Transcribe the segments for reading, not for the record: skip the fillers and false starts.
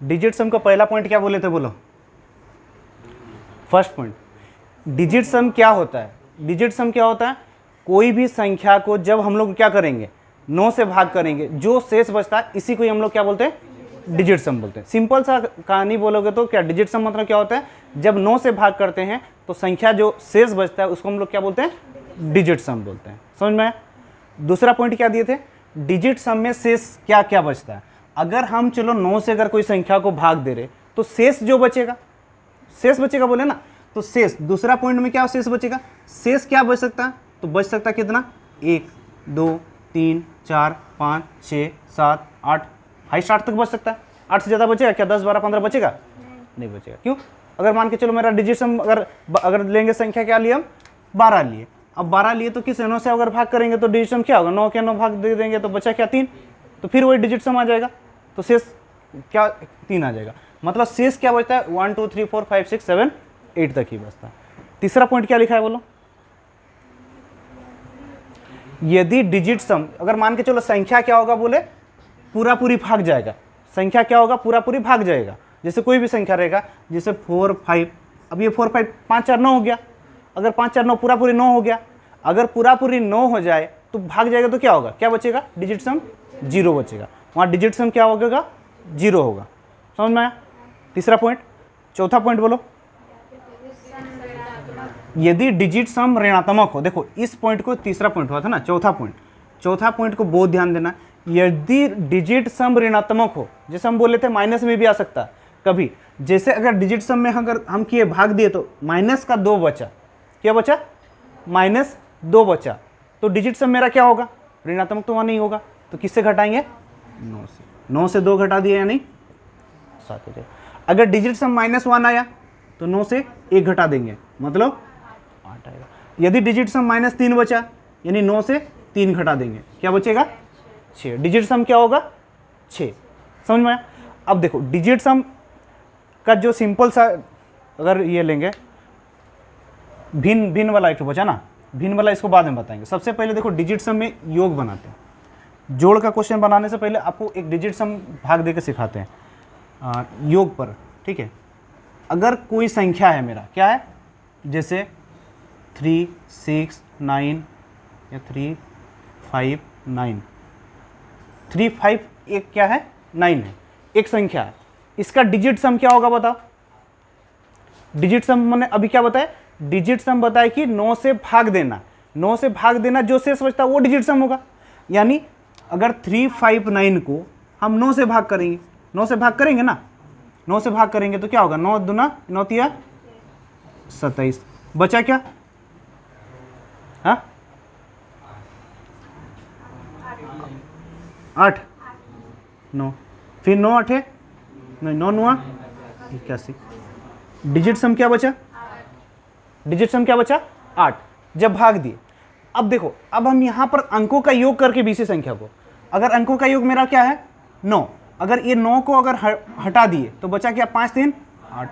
Digit सम का पहला point क्या बोले थे, बोलो फर्स्ट पॉइंट। डिजिट सम क्या होता है? डिजिट सम क्या होता है? कोई भी संख्या को जब हम लोग क्या करेंगे, 9 से भाग करेंगे, जो शेष बचता है इसी को ही हम लोग क्या बोलते हैं, डिजिट सम बोलते हैं। सिंपल सा कहानी बोलोगे तो क्या डिजिट सम मतलब क्या होता है, जब 9 से भाग करते हैं तो संख्या जो शेष बचता है उसको हम लोग क्या बोलते हैं, डिजिट सम बोलते हैं। समझ में आया? दूसरा पॉइंट क्या दिए थे, डिजिट सम में शेष क्या क्या बचता है। अगर हम चलो 9 से अगर कोई संख्या को भाग दे रहे तो शेष जो बचेगा, शेष बचेगा बोले ना, तो शेष दूसरा पॉइंट में क्या शेष बचेगा, शेष क्या बच सकता है, तो बच सकता है कितना, 1 2 3 4 5 6 7 8, हाइस्ट 8 तक बच सकता है। 8 से ज़्यादा बचेगा क्या, 10 12 15 बचेगा? नहीं बचेगा। क्यों? अगर मान के चलो मेरा डिजिट सम अगर लेंगे संख्या क्या लिए हम, 12 लिए। अब 12 लिए तो किस 9 से अगर भाग करेंगे तो डिजिट सम क्या होगा, 9 के 9 भाग दे देंगे तो बचा क्या, 3, तो फिर वही डिजिट सम आ जाएगा, तो शेष क्या 3 आ जाएगा। मतलब शेष क्या बचता है, 1 2 3 4 5 6 7 8 तक ही बचता है। तीसरा पॉइंट क्या लिखा है बोलो, यदि डिजिट सम अगर मान के चलो संख्या क्या होगा बोले, पूरा पूरी भाग जाएगा, संख्या क्या होगा, पूरा पूरी भाग जाएगा। जैसे कोई भी संख्या रहेगा, जैसे 4 5, अब ये 4 5 5 4 9 हो गया, अगर 5 4 9 पूरा पूरी 9 हो गया, अगर पूरा पूरी 9 हो जाए तो भाग जाएगा तो क्या होगा, क्या बचेगा, डिजिट सम 0 बचेगा। वहाँ डिजिट सम क्या होगा, 0 होगा। समझ में आया? तीसरा पॉइंट। चौथा पॉइंट बोलो, यदि डिजिट सम ऋणात्मक हो, देखो इस पॉइंट को तीसरा पॉइंट हुआ था ना, चौथा पॉइंट को बहुत ध्यान देना। यदि डिजिट सम ऋणात्मक हो, जैसे हम बोले थे माइनस में भी आ सकता है कभी, जैसे अगर डिजिट सम में अगर हम किए भाग दिए तो माइनस का 2 बचा, क्या बचा, -2 बचा, तो डिजिट सम मेरा क्या होगा, ऋणात्मक तो वहाँ नहीं होगा, तो किससे घटाएंगे, 9 से। 9 से 2 घटा दिए यानी 7 हो जाएगा। अगर डिजिट सम -1 आया तो 9 से 1 घटा देंगे, मतलब 8 आएगा। यदि डिजिट सम -3 बचा यानी 9 से 3 घटा देंगे, क्या बचेगा, 6। डिजिट सम क्या होगा, 6। समझ में आया? अब देखो डिजिट सम का जो सिंपल सा अगर ये लेंगे, भिन्न वाला एक बचा ना, भिन्न वाला इसको बाद में बताएंगे। सबसे पहले देखो डिजिट सम में योग बनाते हैं। जोड़ का क्वेश्चन बनाने से पहले आपको एक डिजिट सम भाग देकर सिखाते हैं योग पर, ठीक है। अगर कोई संख्या है मेरा, क्या है, जैसे 3 6 9 या 3 5 9, 3 5 एक क्या है, 9 है, एक संख्या है, इसका डिजिट सम क्या होगा बताओ। डिजिट सम मैंने अभी क्या बताया, डिजिट सम बताया कि 9 से भाग देना, 9 से भाग देना, जो शेष बचता है वो डिजिट सम होगा। यानी अगर 3 5 9 को हम 9 से भाग करेंगे, 9 से भाग करेंगे ना, 9 से भाग करेंगे तो क्या होगा, 9 दूना 9 तिया 27, बचा क्या, हाँ 8 9, फिर 9 8 9 9 81, डिजिट सम क्या बचा, डिजिट सम क्या बचा, 8, जब भाग दिए। अब देखो, अब हम यहां पर अंकों का योग करके बीसी संख्या को, अगर अंकों का योग मेरा क्या है 9, अगर ये 9 को अगर हटा दिए तो बचा क्या, 5 3 8,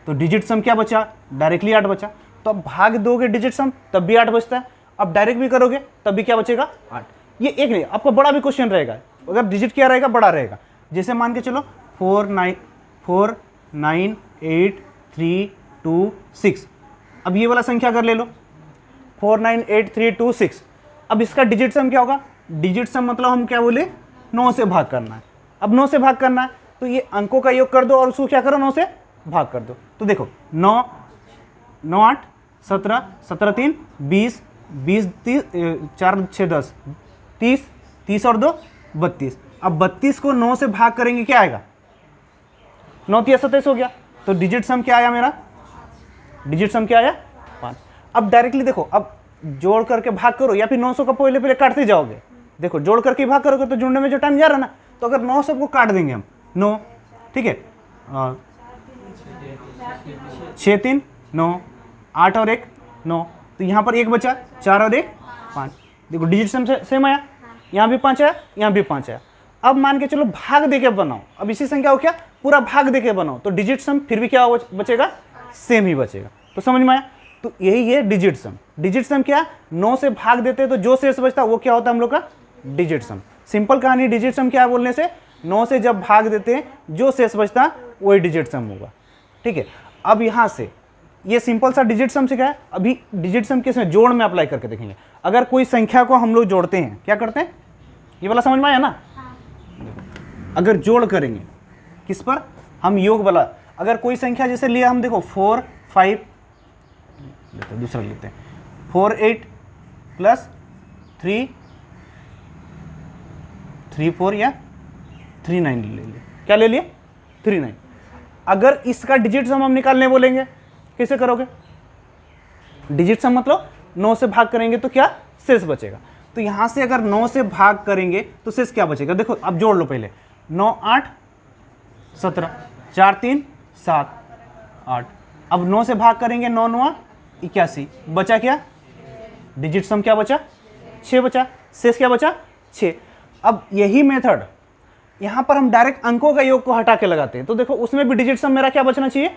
तो डिजिट सम क्या बचा, डायरेक्टली 8 बचा। तो अब भाग दोगे डिजिट सम तब भी 8 बचता है, अब डायरेक्ट भी करोगे तब भी क्या बचेगा, 8। ये एक नहीं, आपका बड़ा भी क्वेश्चन रहेगा, अगर डिजिट क्या रहेगा, बड़ा रहेगा। जैसे मान के चलो 4 9 8 3 2 6, अब ये वाला संख्या अगर ले लो 4 9 8 3 2 6, अब इसका डिजिट सम क्या होगा, डिजिट सम मतलब हम क्या बोले, 9 से भाग करना है। अब 9 से भाग करना है तो ये अंकों का योग कर दो और उसको क्या करो, 9 से भाग कर दो। तो देखो 9 9 8 17 17 3 20 20 30 4 6 10 30 30 और 2 32। अब 32 को 9 से भाग करेंगे, क्या आएगा, 9 तिया 27 हो गया। तो डिजिट सम क्या आया मेरा, डिजिट सम क्या आया, 5। अब डायरेक्टली देखो, अब जोड़ करके भाग करो या फिर 900 का पहले पहले काटते जाओगे। देखो जोड़ करके भाग करोगे तो जोड़ने में जो टाइम जा रहा है ना, तो अगर 900 को काट देंगे हम 9, ठीक है, 6 3 9 8 और 1 9, तो यहाँ पर 1 बचा, 4 और 1 5। देखो डिजिट सम सेम आया, यहाँ भी 5 आया, यहाँ भी 5 आया। अब मान के चलो भाग देके बनाओ, अब इसी संख्या को क्या पूरा भाग देके बनाओ, तो डिजिट सम फिर भी क्या बचेगा, सेम ही बचेगा। तो समझ में आया? तो यही है डिजिट सम। डिजिट सम क्या, 9 से भाग देते तो जो शेष बचता वो क्या होता है हम लोग का, डिजिट सम। सिंपल कहानी डिजिट सम क्या है बोलने से, 9 से जब भाग देते हैं जो शेष बचता वही डिजिट सम होगा। ठीक है, अब यहाँ से ये सिंपल सा डिजिट सम से क्या है, अभी डिजिट सम किस में, जोड़ में अप्लाई करके देखेंगे। अगर कोई संख्या को हम लोग जोड़ते हैं, क्या करते हैं, ये वाला समझ में आया ना। अगर जोड़ करेंगे किस पर, हम योग वाला, अगर कोई संख्या जैसे लिया हम, देखो 4 5 लेते, दूसरा लेते हैं 4 8 प्लस 3 3 4 या 3 9 ले लिए, क्या ले लिए 3 9। अगर इसका डिजिट सम हम निकालने बोलेंगे, कैसे करोगे, डिजिट सम मतलब 9 से भाग करेंगे तो क्या शेष बचेगा। तो यहां से अगर 9 से भाग करेंगे तो शेष क्या बचेगा, देखो अब जोड़ लो पहले, 9 8 17, 4 3 7 8। अब 9 से भाग करेंगे, 9 9 81, बचा क्या, डिजिट सम क्या बचा 6 बचा, शेष क्या बचा 6। अब यही मेथड यहाँ पर हम डायरेक्ट अंकों का योग को हटा के लगाते हैं, तो देखो उसमें भी डिजिट सम मेरा क्या बचना चाहिए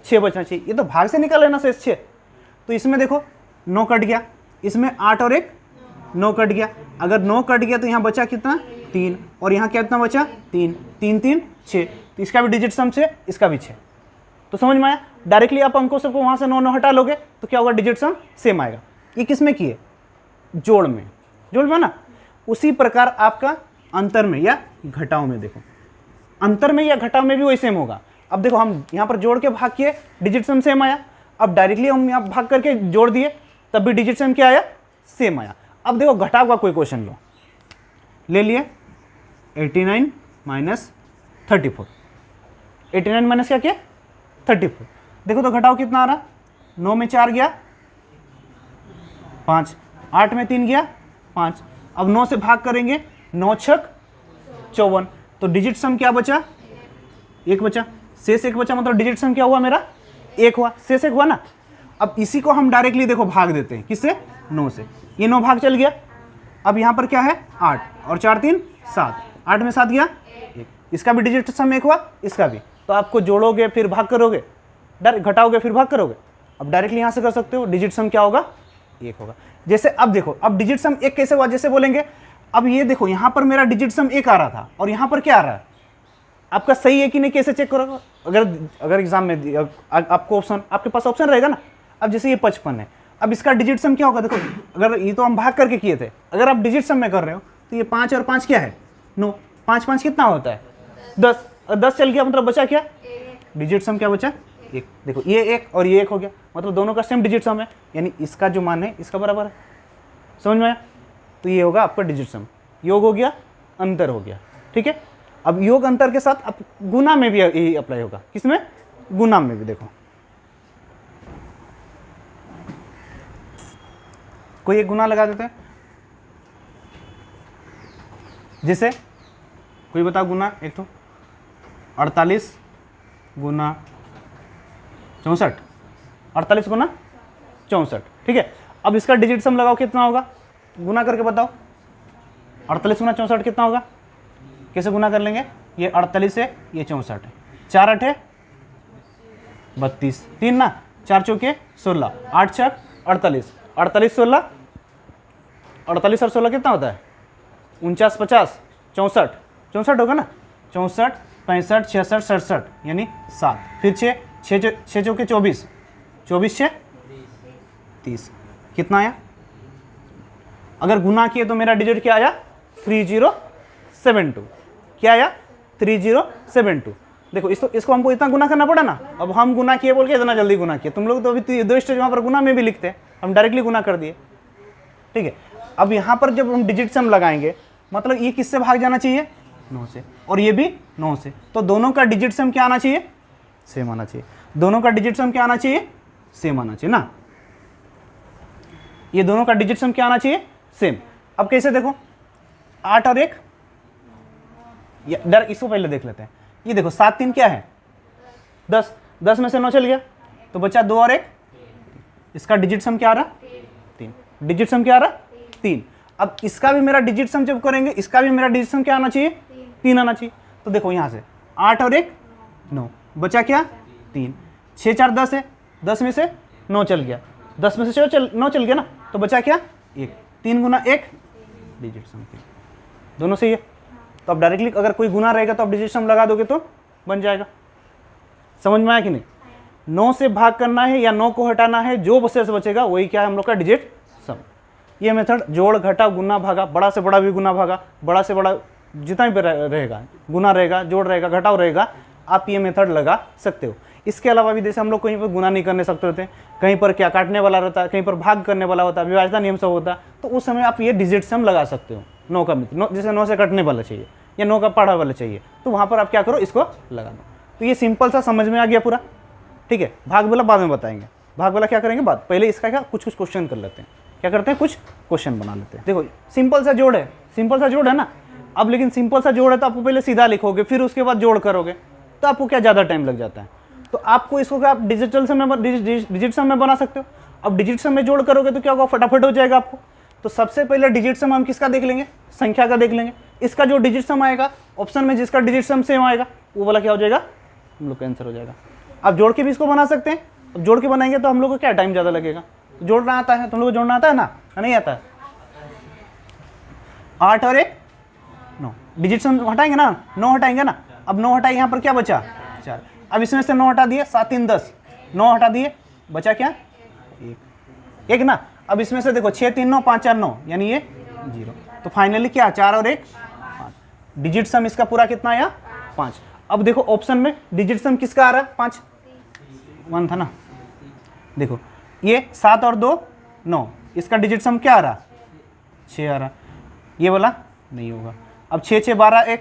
6 बचना चाहिए। ये तो भाग से निकाल लेना शेष 6, तो इसमें देखो 9 कट गया, इसमें 8 और 1 9 कट गया। अगर 9 कट गया तो यहाँ बचा कितना 3, और यहाँ कितना बचा 3 3 3 6, तो इसका भी डिजिट सम 6, इसका भी 6। तो समझ में आया, डायरेक्टली आप अंकों सबको वहाँ से 9 9 हटा लोगे तो क्या होगा, डिजिट सम सेम आएगा। ये किस में किए, जोड़ में ना। उसी प्रकार आपका अंतर में या घटाव में, देखो अंतर में या घटाव में भी वही सेम होगा। अब देखो हम यहाँ पर जोड़ के भाग किए, डिजिट सम सेम आया। अब डायरेक्टली हम यहाँ भाग करके जोड़ दिए, तब भी डिजिट सम क्या आया, सेम आया। अब देखो घटाव का कोई क्वेश्चन लो, ले लिए 89 माइनस 34, 89 माइनस क्या किया 34। देखो तो घटाव कितना आ रहा, 9 में 4 गया 5, 8 में 3 गया 5। अब 9 से भाग करेंगे, 9 छक 54, तो डिजिट सम क्या बचा 1 बचा, शेष 1 बचा, मतलब डिजिट सम क्या हुआ मेरा 1 हुआ, शेष 1 हुआ ना। अब इसी को हम डायरेक्टली देखो भाग देते हैं, किससे 9 से, ये 9 भाग चल गया। अब यहाँ पर क्या है 8 और 4 3 7, 8 में 7 गया 1, इसका भी डिजिट सम 1 हुआ, इसका भी। तो आपको जोड़ोगे फिर भाग करोगे, डायरेक्ट घटाओगे फिर भाग करोगे। अब डायरेक्टली यहाँ से कर सकते हो, डिजिट सम क्या होगा 1 होगा। जैसे अब देखो, अब डिजिट सम 1 कैसे हुआ, जैसे बोलेंगे अब ये देखो यहाँ पर मेरा डिजिट सम 1 आ रहा था और यहाँ पर क्या आ रहा है, आपका सही है कि नहीं कैसे चेक करोगे। अगर एग्जाम में आपको ऑप्शन, आपके पास ऑप्शन रहेगा ना। अब जैसे ये 55 है, अब इसका डिजिट सम क्या होगा, देखो अगर ये तो हम भाग करके किए थे, अगर आप डिजिट सम में कर रहे हो तो ये 5 और 5 क्या है 9, 5 5 कितना होता है 10, 10 चल गया, मतलब बचा क्या, डिजिट सम क्या बचा 1। देखो ये 1 और ये 1 हो गया, मतलब दोनों का सेम डिजिट सम है, यानी इसका जो मान है इसका बराबर है। समझ में आया, तो ये होगा आपका डिजिट सम। योग हो गया, अंतर हो गया, ठीक है। अब योग अंतर के साथ अब गुना में भी यही अप्लाई होगा, किसमें, गुना में भी। देखो कोई एक गुना लगा देते हैं, जैसे कोई बताओ गुना, एक तो 48 गुना 64, 48 गुना 64, ठीक है। अब इसका डिजिट सम लगाओ, कितना होगा, गुना करके बताओ, 48 गुना 64 कितना होगा, कैसे गुना कर लेंगे, ये 48 है, ये 64 है, 4 8 32, 3 ना, 4 चौके 16, 8 छक 48, 48 16, 48 और 16 कितना होता है 49 50 64, 64 होगा ना, 64 65 66 67, यानी 7, फिर 6 चौके 24, 24 6 30, कितना आया। अगर गुना किए तो मेरा डिजिट क्या आया 3072, क्या आया 3072। देखो इसको हमको इतना गुना करना पड़ा ना, अब हम गुना किए बोल के इतना जल्दी गुना किए, तुम लोग तो अभी 2 स्टेज वहाँ पर गुना में भी लिखते हैं, हम डायरेक्टली गुना कर दिए, ठीक है। अब यहाँ पर जब हम डिजिट सम लगाएंगे, मतलब ये किससे भाग जाना चाहिए 9 से, और ये भी 9 से, तो दोनों का डिजिट सम क्या आना चाहिए, सेम आना चाहिए। दोनों का डिजिट सम क्या आना चाहिए, सेम आना चाहिए ना, ये दोनों का डिजिट सम क्या आना चाहिए, सेम। अब कैसे देखो 8 और 1, डायरेक्ट इसको पहले देख लेते हैं। ये देखो 7 3 क्या है 10, 10 में से 9 चल गया, तो बचा 2 और 1, इसका डिजिट सम क्या आ रहा 3, डिजिट सम क्या आ रहा 3। अब इसका भी मेरा डिजिट सम जब करेंगे, इसका भी मेरा डिजिट सम क्या आना चाहिए 3 आना चाहिए। तो देखो यहाँ से 8 और 1 9, बचा क्या 3, 6 4 10 है, 10 में से 9 चल गया, 10 में से 9 चल गया ना, तो बचा क्या 1, 3 गुना 1 डिजिट सम, दोनों सही है। तो तो आप डायरेक्टली अगर कोई गुना रहेगा तो आप डिजिट सम लगा दोगे तो बन जाएगा। समझ में आया कि नहीं? 9 से भाग करना है या 9 को हटाना है, जो शेष बचेगा वही क्या है हम लोग का डिजिट सम। ये मेथड जोड़ घटा गुना भागा, बड़ा से बड़ा भी गुना भागा, बड़ा से बड़ा जितना भी रहेगा, गुना रहेगा, जोड़ रहेगा, घटाव रहेगा, आप ये मेथड लगा सकते हो। इसके अलावा भी जैसे हम लोग कहीं पर गुना नहीं करने सकते होते, कहीं पर क्या काटने वाला रहता है, कहीं पर भाग करने वाला होता है, विभाज्यता नियम सब होता है, तो उस समय आप ये डिजिट सम लगा सकते हो। 9 का मित्र, जैसे 9 से कटने वाला चाहिए या 9 का पढ़ा वाला चाहिए, तो वहाँ पर आप क्या करो, इसको लगा दो। तो ये सिंपल सा समझ में आ गया पूरा, ठीक है। भाग वाला बाद में बताएंगे, भाग वाला क्या करेंगे बाद, पहले इसका क्या कुछ क्वेश्चन कर लेते हैं। क्या करते हैं, कुछ क्वेश्चन बना लेते हैं। देखो सिंपल सा जोड़ है, सिंपल सा जोड़ है ना। अब लेकिन सिंपल सा जोड़ है तो आपको पहले सीधा लिखोगे, फिर उसके बाद जोड़ करोगे, तो आपको क्या ज़्यादा टाइम लग जाता है। तो आपको इसको क्या आप डिजिट सम में बना सकते हो। अब डिजिट सम में जोड़ करोगे तो क्या होगा, फटाफट हो जाएगा आपको। तो सबसे पहले डिजिट सम हम किसका देख लेंगे, संख्या का देख लेंगे। इसका जो डिजिट सम आएगा ऑप्शन में, जिसका डिजिट सम सेम आएगा वो वाला क्या हो जाएगा, हम लोग का आंसर हो जाएगा। आप जोड़ के भी इसको बना सकते हैं। अब जोड़ के बनाएंगे तो हम लोग को क्या टाइम ज़्यादा लगेगा। जोड़ना आता है, तुम लोग को जोड़ना आता है ना, नहीं आता है। 8 और 1 9, डिजिट सम हटाएंगे ना, 9 हटाएंगे ना। अब 9 हटाए, यहाँ पर क्या बचा 4। अब इसमें से 9 हटा दिए, 7 3 10, 9 हटा दिए, बचा क्या 1 ना। अब इसमें से देखो 6 3 9 5 4 9, यानी ये 0। तो फाइनली क्या 4 और 1 5। डिजिट सम इसका पूरा कितना आया 5। अब देखो ऑप्शन में डिजिट सम किसका आ रहा है 5, 1 था ना। देखो ये 7 और 2 9, इसका डिजिट सम क्या आ रहा 6 आ रहा। ये वाला नहीं होगा। अब 6 6 12 1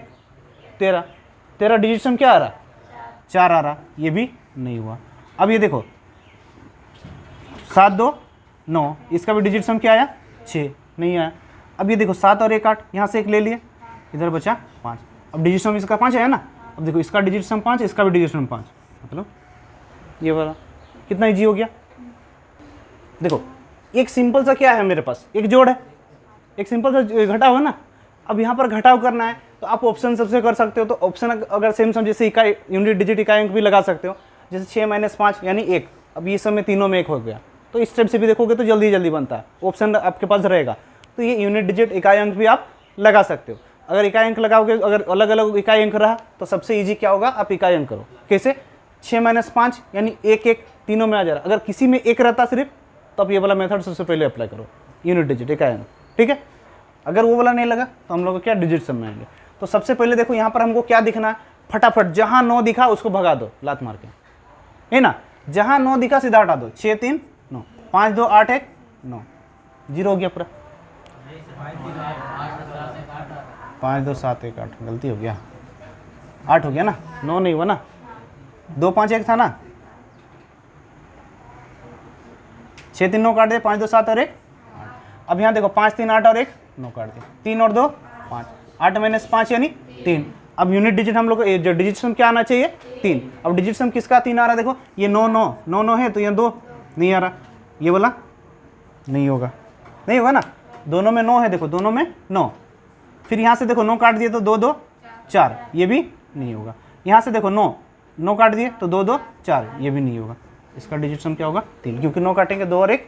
13, 13 डिजिट सम क्या आ रहा 4 आ रहा, ये भी नहीं हुआ। अब ये देखो 7 2 9, इसका भी डिजिट सम क्या आया 6, नहीं आया। अब ये देखो 7 और 1 8, यहाँ से 1 ले लिए, इधर बचा 5। अब डिजिट सम इसका 5 आया ना। अब देखो इसका डिजिट सम 5, इसका भी डिजिट सम 5, मतलब ये वाला कितना ईजी हो गया। देखो एक सिंपल सा क्या है मेरे पास, एक जोड़ है, एक सिंपल सा घटाव है ना। अब यहाँ पर घटाव करना है तो आप ऑप्शन सबसे कर सकते हो। तो ऑप्शन अगर सेम सम जैसे इकाई यूनिट डिजिट इकाई अंक भी लगा सकते हो, जैसे 6 - 5 यानी 1। अब ये सब में तीनों में 1 हो गया, तो इस टाइप से भी देखोगे तो जल्दी जल्दी बनता है, ऑप्शन आपके पास रहेगा। तो ये यूनिट डिजिट इकाई अंक भी आप लगा सकते हो। अगर इकाई अंक लगाओगे, अगर अलग अलग इकाई अंक रहा तो सबसे ईजी क्या होगा, आप इकाई अंक करो। कैसे, 6 - 5 यानी 1 1 तीनों में आ जा रहा। अगर किसी में 1 रहता सिर्फ, तो आप ये वाला मेथड सबसे पहले अप्लाई करो, यूनिट डिजिट इकाई अंक, ठीक है। अगर वो वाला नहीं लगा तो हम लोग क्या डिजिट सम में आएंगे। तो सबसे पहले देखो यहाँ पर हमको क्या दिखना है, फटाफट जहाँ 9 दिखा उसको भगा दो लात मार के, है ना। जहाँ 9 दिखा सीधा हटा दो, 6 3 9 5 2 8 1 9, 0 हो गया पूरा। 5 2 7 1 8, गलती हो गया, 8 हो गया ना, 9 नहीं हुआ ना। 2 5 1 था ना, 6 3 9 काट दे, 5 2 7 और 1 8। अब यहाँ देखो 5 3 8 और 1 9 काट दे, 3 और 2 5, 8 - 5 यानी 3। अब यूनिट डिजिट हम लोग जो डिजिट सम क्या आना चाहिए 3। अब डिजिट सम किसका 3 आ रहा है, देखो ये 9 9 9 9 है, तो ये 2 नहीं आ रहा, ये वाला नहीं होगा, नहीं होगा ना। दोनों में 9 है, देखो दोनों में 9। फिर यहाँ से देखो 9 काट दिए तो 2 2 4, ये भी नहीं होगा। यहाँ से देखो 9 9 काट दिए तो 2 2 4, ये भी नहीं होगा। इसका डिजिट सम क्या होगा 3, क्योंकि 9 काटेंगे 2 और 1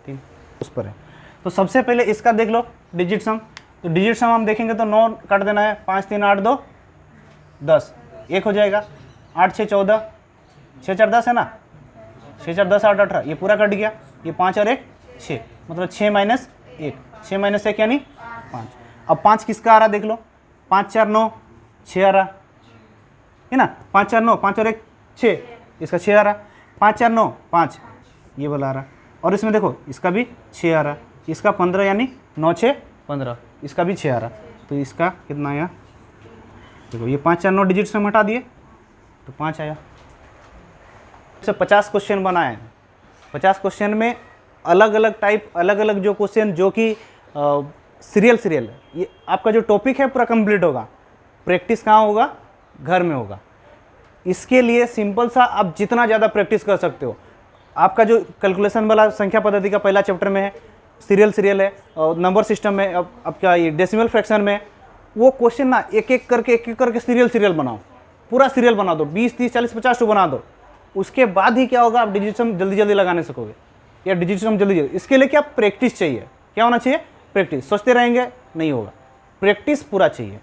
3, उस पर है। तो सबसे पहले इसका देख लो डिजिट सम। तो डिजिट सम हम देखेंगे तो 9 काट देना है, 5 3 8 2 10, 1 हो जाएगा। 8 6 14, 6 4 10 है ना, 6 4 10 8 18, ये पूरा कट गया। ये 5 और 1 6, मतलब 6 - 1, 6 - 1 यानी 5। अब 5 किसका आ रहा देख लो, 5 4 9 6 आ रहा है ना, 5 4 9, 5 और 1 6, इसका 6 आ रहा, 5 4 9 5, ये वाला आ रहा। और इसमें देखो इसका भी 6 आ रहा, इसका 15 यानी 9 6 15, इसका भी 6 आ रहा। तो इसका कितना आया, देखो ये 5 4 9 डिजिट सम हटा दिए तो 5 आया। से 50 क्वेश्चन बनाए, 50 क्वेश्चन में अलग अलग टाइप, अलग अलग जो क्वेश्चन जो कि सीरियल, ये आपका जो टॉपिक है पूरा कंप्लीट होगा। प्रैक्टिस कहाँ होगा, घर में होगा। इसके लिए सिंपल सा आप जितना ज़्यादा प्रैक्टिस कर सकते हो। आपका जो कैलकुलेशन वाला संख्या पद्धति का पहला चैप्टर में है, सीरियल है, और नंबर सिस्टम में अब आपका ये डेसिमल फ्रैक्शन में, वो क्वेश्चन ना एक एक करके सीरियल बनाओ, पूरा सीरियल बना दो, 20 30 40 50 टू बना दो। उसके बाद ही क्या होगा, आप डिजिट सम जल्दी जल्दी लगाने सकोगे, या डिजिट सम जल्दी। इसके लिए क्या प्रैक्टिस चाहिए, क्या होना चाहिए, प्रैक्टिस। सोचते रहेंगे नहीं होगा, प्रैक्टिस पूरा चाहिए।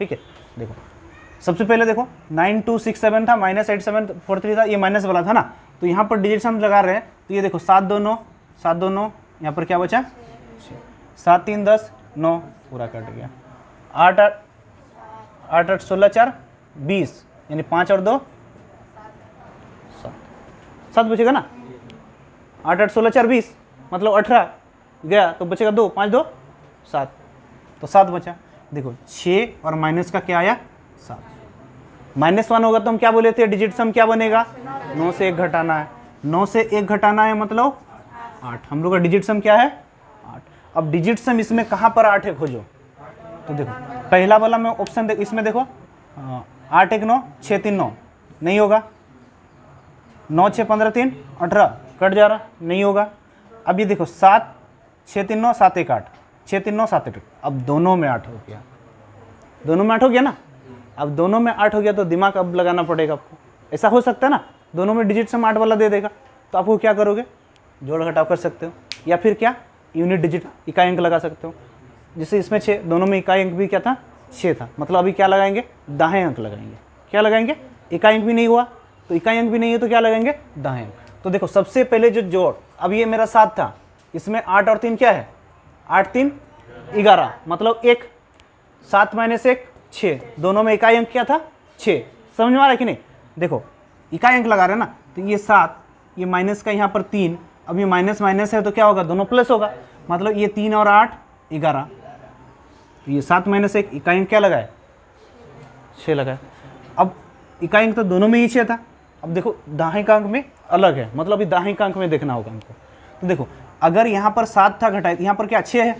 ठीक है, देखो सबसे पहले देखो 9267 था, -8743 था, ये माइनस वाला था ना, तो यहाँ पर डिजिट हम लगा रहे हैं, तो ये देखो 729 729, यहाँ पर क्या बचा 7 3 10 9, पूरा कट गया, 8 8 8 16 4 20, यानी 5 और 2 7 बचेगा ना, 8 8 16 4 20, मतलब 18 गया, तो बचेगा 2, 5 2 7, तो 7 बचा। देखो 6 और माइनस का क्या आया 7, -1 होगा तो हम क्या बोले थे, डिजिट सम क्या बनेगा, 9 से 1 घटाना है, 9 से 1 घटाना है मतलब 8, हम लोग का डिजिट सम क्या है 8। अब डिजिट सम इसमें कहाँ पर 8 है खोजो, तो देखो पहला वाला में ऑप्शन इसमें देखो 8 1 9 6 3 9, नहीं होगा, 9 6 15 3 18, कट जा रहा, नहीं होगा। अब ये देखो 7 6 3 9 7 1 8, 6 3 9 7 1, अब दोनों में 8 हो गया, दोनों में 8 हो गया ना, अब दोनों में 8 हो गया तो दिमाग अब लगाना पड़ेगा आपको, ऐसा हो सकता है ना, दोनों में डिजिट सम 8 वाला दे देगा, तो आपको क्या करोगे, जोड़ घटाव कर सकते हो, या फिर क्या यूनिट डिजिट इकाई अंक लगा सकते हो, जैसे इसमें 6, दोनों में इकाई अंक भी क्या था 6 था, मतलब अभी क्या लगाएंगे दाएं अंक लगाएंगे, क्या लगाएंगे, इकाई अंक भी नहीं हुआ तो इकाई अंक भी नहीं है तो क्या लगाएंगे दाएं अंक। तो देखो सबसे पहले जो जोड़, अब ये मेरा 7 था, इसमें 8 और 3 क्या है 8 3 11, मतलब 1, 7 - 1 6, दोनों में इकाई अंक क्या था 6, समझ में आ रहा है कि नहीं। देखो इकाई अंक लगा रहे हैं ना, तो ये 7, ये माइनस का यहाँ पर 3, अब ये माइनस माइनस है तो क्या होगा दोनों प्लस होगा, मतलब ये 3 और 8 11, तो ये 7 - 1 इकाई अंक क्या लगाए 6 लगाए। अब इकाई अंक तो दोनों में ही 6 था, अब देखो दाहिने का अंक में अलग है, मतलब अभी दाहिने का अंक में देखना होगा हमको। तो देखो अगर यहाँ पर 7 था घटाए, यहाँ पर क्या 6 है,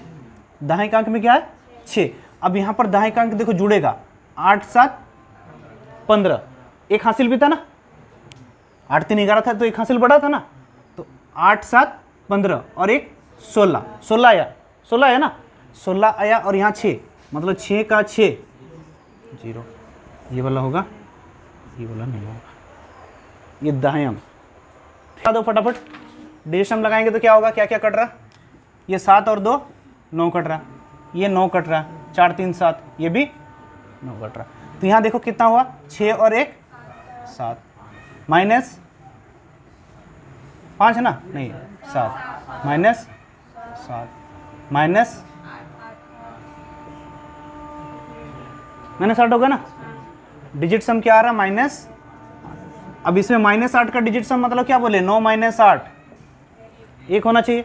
दाहिने का अंक में क्या है 6, अब यहाँ पर दाहिने का अंक देखो जुड़ेगा 8 7 15, एक हासिल भी था ना, 8 3 11 था तो एक हासिल बड़ा था ना, तो 8 7 15 और एक 16, 16 आया, 16 आया ना, 16 आया और यहाँ 6, मतलब 6 का 6 0, ये वाला होगा, ये वाला नहीं होगा, ये दाएं अंक दो फटाफट, डिजिट लगाएंगे तो क्या होगा, क्या क्या कट रहा, ये 7 और 2 9 कट रहा, ये 9 कट रहा, 4 3 7, ये भी 9 कट रहा, तो यहाँ देखो कितना हुआ 6 और 1 7, माइनस 5 है ना, नहीं 7, माइनस 7 माइनस 8 होगा ना, डिजिट सम क्या आ रहा माइनस। अब इसमें -8 का डिजिट सम मतलब क्या बोले 9 - 8 1 होना चाहिए,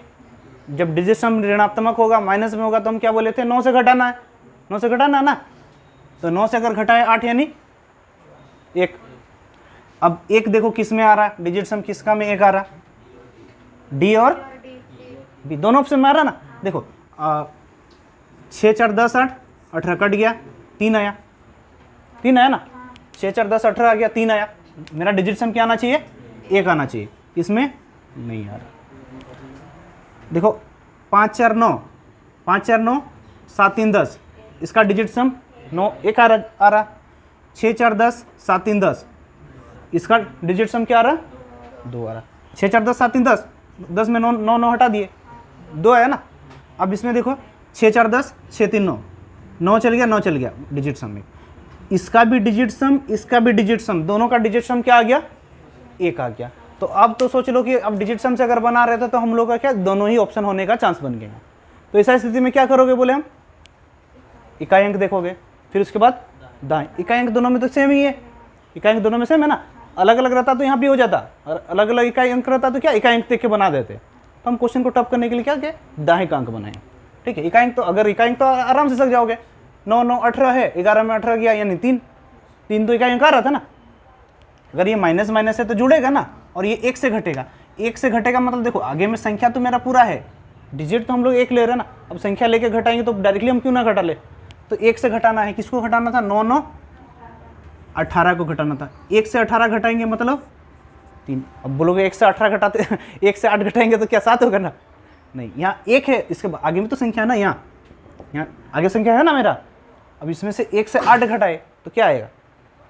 जब डिजिट सम ऋणात्मक होगा माइनस में होगा तो हम क्या बोले थे 9 से घटाना है, 9 से घटाना है ना, तो 9 से अगर घटाए 8 यानी 1। अब 1 देखो किस में आ रहा है, डिजिट सम किसका में 1 आ रहा, डी और बी दोनों ऑप्शन में आ रहा ना। देखो 6 4 10 8 18 कट गया, 3 आया, 3 आया ना, 6 4 10 18 आ गया, 3 आया, मेरा डिजिट सम क्या आना चाहिए 1 आना चाहिए, इसमें नहीं आ रहा। देखो 5 4 9 5 4 9 7 3 10, इसका डिजिट सम 9 1 आ रहा, 6 4 10 7 3 10, इसका डिजिट सम क्या आ रहा 2 आ रहा, 6 4 10 7 3 10, 10 में 9 9 9 हटा दिए, 2 आया ना। अब इसमें देखो 6 4 10 6 3 9, 9 चल गया, 9 चल गया डिजिट सम में, इसका भी डिजिट सम इसका भी डिजिट सम, दोनों का डिजिट सम क्या आ गया 1 आ गया। तो अब तो सोच लो कि अब डिजिट सम से अगर बना रहे थे तो हम लोग का क्या दोनों ही ऑप्शन होने का चांस बन गया। तो ऐसा स्थिति में क्या करोगे बोले हम, इकाई अंक देखोगे, फिर उसके बाद दाएं, इकाई अंक दोनों में तो सेम ही है, इकाई अंक दोनों में सेम है ना, अलग अलग रहता तो यहाँ भी हो जाता, और अलग अलग इकाई अंक रहता तो क्या इकाई अंक देख के बना देते। तो हम क्वेश्चन को टफ करने के लिए क्या किया दाएं का अंक बनाए, ठीक है। इकाई अंक तो अगर इकाई अंक तो आराम से सक जाओगे, 9 9 18 है, 11 में 18 गया यानी 3 3 तो इकाई अंक आ रहा था ना। अगर ये माइनस माइनस है तो जुड़ेगा ना, और ये 1 से घटेगा, 1 से घटेगा मतलब देखो आगे में संख्या तो मेरा पूरा है, डिजिट तो हम लोग 1 ले रहे हैं ना, अब संख्या लेके घटाएंगे तो डायरेक्टली हम क्यों ना घटा ले, तो 1 से घटाना है, किसको घटाना था 9 9 18 को घटाना था, 1 से 18 घटाएंगे मतलब 3। अब बोलोगे 1 से 18 घटाते 1 से 8 घटाएंगे तो क्या 7 होगा ना, नहीं यहाँ 1 है, इसके आगे में तो संख्या है ना, यहाँ आगे संख्या है ना मेरा। अब इसमें से 1 से 8 घटाए तो क्या आएगा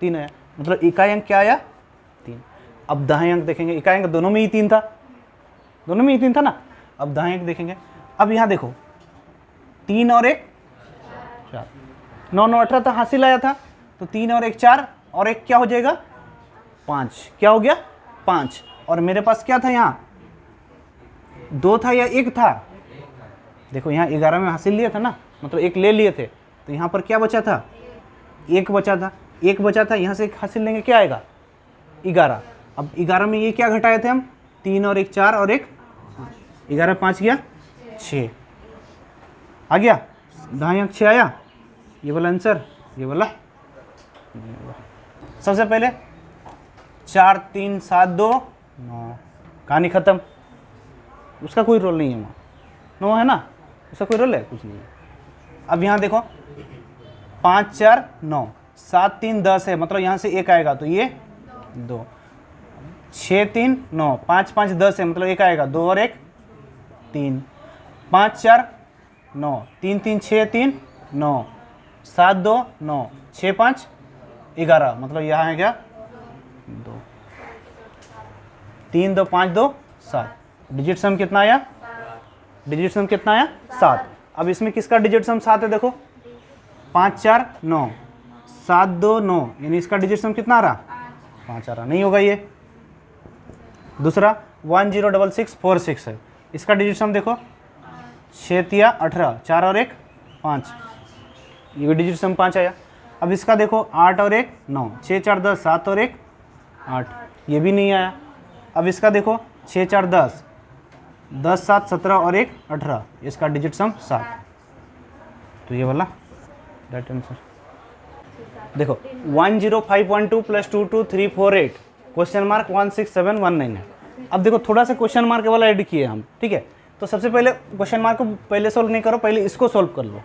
3 आया, मतलब इकाई अंक क्या आया 3। अब दाएं अंक देखेंगे, इकाई अंक दोनों में ही 3 था, दोनों में ही 3 था ना। अब दाएं अंक देखेंगे, अब यहाँ देखो 3 और 1 4, 9 9 18 था, हासिल आया था, तो 3 और 1 4 और 1 क्या हो जाएगा 5, क्या हो गया 5। और मेरे पास क्या था यहाँ 2 था या 1 था, देखो यहाँ 11 में हासिल लिया था ना, मतलब 1 ले लिए थे, तो यहाँ पर क्या बचा था 1 बचा था, 1 बचा था, यहाँ से 1 हासिल लेंगे क्या आएगा 11। अब 11 में ये क्या घटाए थे हम 3 और 1 4 और 1 11 5 गया 6 आ गया, दाएं अंक 6 आया, ये वाला आंसर, ये वाला। सबसे पहले 4 3 7 2 9, कहानी खत्म, उसका कोई रोल नहीं है वहाँ, 9 है ना, उसका कोई रोल है कुछ नहीं है। अब यहाँ देखो 5 4 9 7 3 10 है, मतलब यहाँ से 1 आएगा तो ये 2, 6 3 9 5 5 10 है, मतलब 1 आएगा 2 और 1 3, 5 4 9 3 3 6 3 9 7 2 9 6 5 11, मतलब यहाँ है क्या 2, 3 2 5 2 7, डिजिट सम कितना आया, डिजिट सम कितना आया 7। अब इसमें किसका डिजिट सम 7 है, देखो 5 4 9 7 2 9, यानी इसका डिजिट सम कितना आ रहा 5 आ रहा, नहीं होगा ये। दूसरा 1 0 6 6 4 6 है, इसका डिजिट सम देखो 6 3 18 4 और 1 5, ये भी डिजिट सम 5 आया। अब इसका देखो 8 और 1 9 6 4 10 7 और 1 8, ये भी नहीं आया। अब इसका देखो 6 4 10 10 7 17 और 1 18, इसका डिजिट सम 7, तो ये वाला राइट आंसर। देखो 1 0 5 1 2 + 2 2 3 4 8 क्वेश्चन मार्क 1 6 7 1 9 है। अब देखो थोड़ा सा क्वेश्चन मार्क वाला ऐड किए हम, ठीक है, तो सबसे पहले क्वेश्चन मार्क को पहले सोल्व नहीं करो, पहले इसको सोल्व कर लो,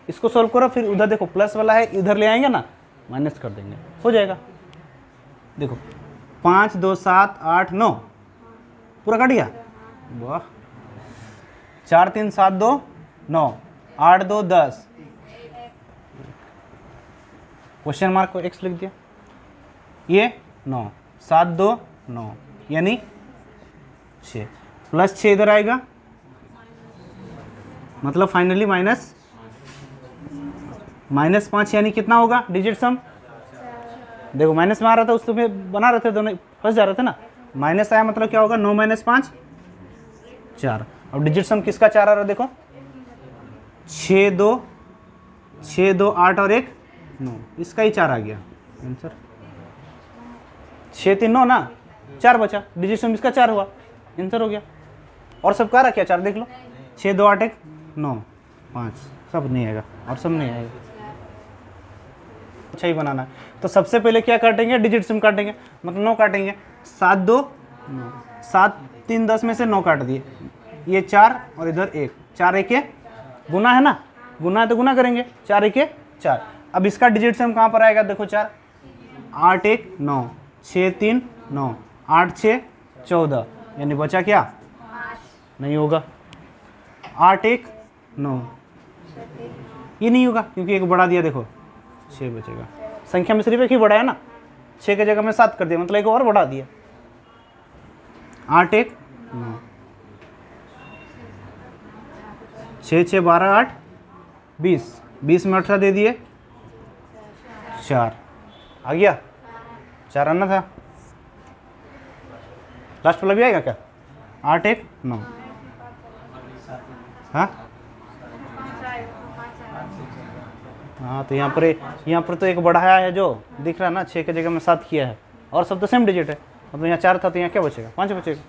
इसको सोल्व करो, फिर उधर देखो प्लस वाला है, इधर ले आएंगे ना, माइनस कर देंगे, हो जाएगा। देखो 5 2 7 8 9 पूरा काट गया, वाह। 4 3 7 2 9 8 2 10, क्वेश्चन मार्क को एक्स लिख दिया, ये 9 7 2 9 यानी 6 प्लस 6 इधर आएगा, मतलब फाइनली माइनस 5 यानी कितना होगा डिजिट सम, देखो माइनस में आ रहा था उस में बना रहे थे, दोनों फंस जा रहे थे ना, माइनस आया मतलब क्या होगा 9 - 5 4। अब डिजिट सम किसका 4 आ रहा है, देखो 6 2 8 और 1 9, इसका ही 4 आ गया आंसर। 6 3 9 ना, 4 बचा, डिजिट सम इसका 4 हुआ, आंसर हो गया। और सब कह रहा क्या 4 देख लो, 6 2 8 1 9 5, सब नहीं आएगा और सब नहीं आएगा, अच्छा ही बनाना है। तो सबसे पहले क्या काटेंगे, डिजिट सम काटेंगे, मतलब 9 काटेंगे, 7 2 9 7 3 10 में से 9 काट दिए, ये 4 और इधर 1, 4 1 गुना है ना, गुना है तो गुना करेंगे, 4 1 4। अब इसका डिजिट सम कहाँ पर आएगा, देखो 4 8 1 9 6 3 9 8 6 14, यानी बचा क्या नहीं होगा 8 1 9, ये नहीं होगा क्योंकि एक बढ़ा दिया, देखो 6 बचेगा, संख्या में सिर्फ एक ही बढ़ा है ना, 6 की जगह में 7 कर दिया, मतलब एक और बढ़ा दिया, 8 1 9 6 6 12 8 20, 20 में 18 दे दिए 4 आ गया, 4 आना था, लास्ट वाला भी आएगा क्या 8 1 9, हाँ तो यहाँ पर तो एक बढ़ाया है जो दिख रहा है ना, 6 की जगह में 7 किया है, और सब तो सेम डिजिट है, मतलब यहाँ 4 था तो यहाँ क्या बचेगा 5 बचेगा।